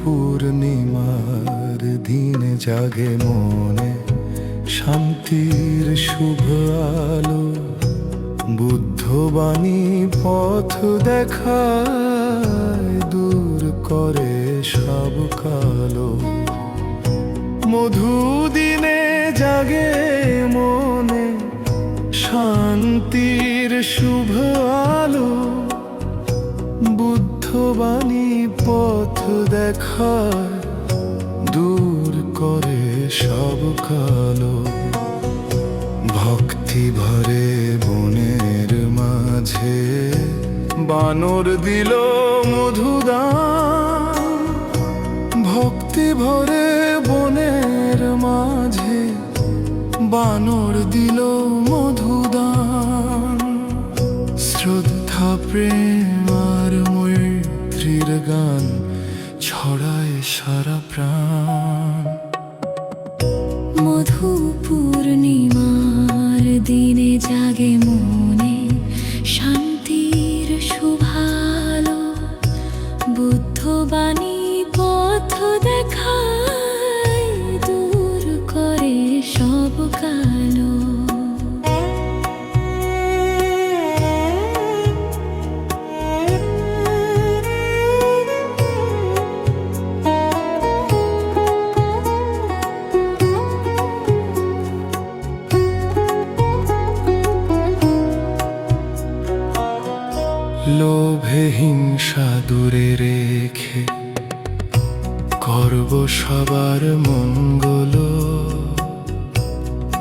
পূর্ণিমার দিনে জাগে মনে শান্তির শুভ আলো। বুদ্ধবাণী পথ দেখায়, দূর করে সব কালো। মধুদিনে জাগে মনে শান্তির শুভ আলো। বুদ্ধবাণী পথ দেখায়, দূর করে সব কালো। ভক্তি ভরে বনের মাঝে বানর দিল মধুদান। ভক্তি ভরে বনের মাঝে বানর দিল মধুদান। শ্রদ্ধা প্রেম আর মৈত্রীর গান ছড়ায় সারা প্রাণ। মধু পূর্ণিমার দিনে জাগে মনে শান্তির শুভালো। বুদ্ধবাণী পথ দেখায়, দূর করে সব কালো। লোভে হিংসা দূরে রেখে করব সবার মঙ্গল।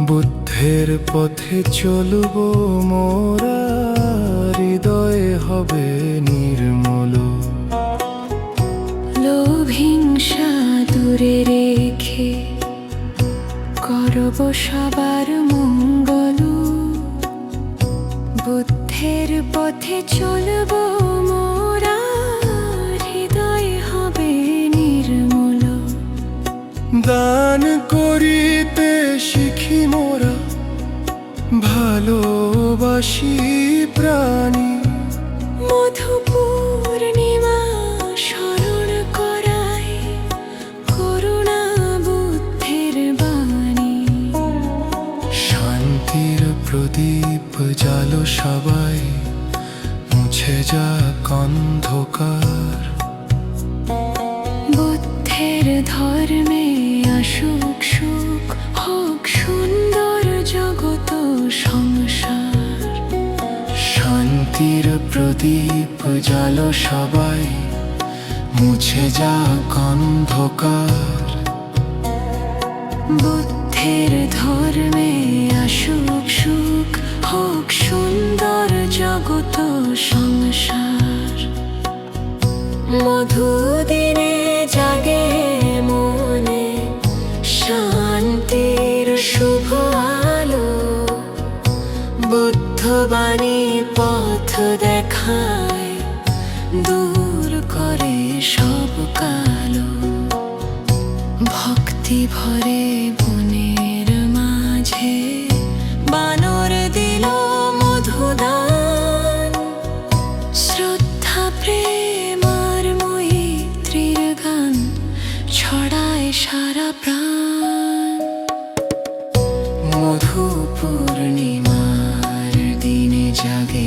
বুদ্ধের পথে চলব মোরা, হৃদয়ে হবে নির্মল। লোভ হিংসা দূরে রেখে করব সবার মঙ্গল। বুদ্ধের পথে চলব মোরা, হৃদয় হবে নির্মল। দান করিতে শিখি মোরা, ভালোবাসি প্রাণী। মধু পূর্ণিমা স্মরণ করায়, করুণা বুদ্ধের বাণী। শান্তির প্রদীপ জালো সবাই, মুছে যাক অন্ধকার। বুদ্ধের ধর্মে আসুক সুখ, হোক সুন্দর জগত সংসার। শান্তির প্রদীপ জালো সবাই, মুছে যাক অন্ধকার। বুদ্ধের ধর্মে আসুক সুখ, হোক সুন্দর জগত সংসার। মধুদিনে জাগে মনে শান্তির শুভ আলো। বুদ্ধবাণী পথ দেখায়, দূর করে সব কালো। ভক্তি ভরে বনের মাঝে বানর দিল মধুদান। শ্রদ্ধা প্রেম আর মৈত্রীর গান ছড়ায় সারা প্রাণ। মধু পূর্ণিমার দিনে জাগে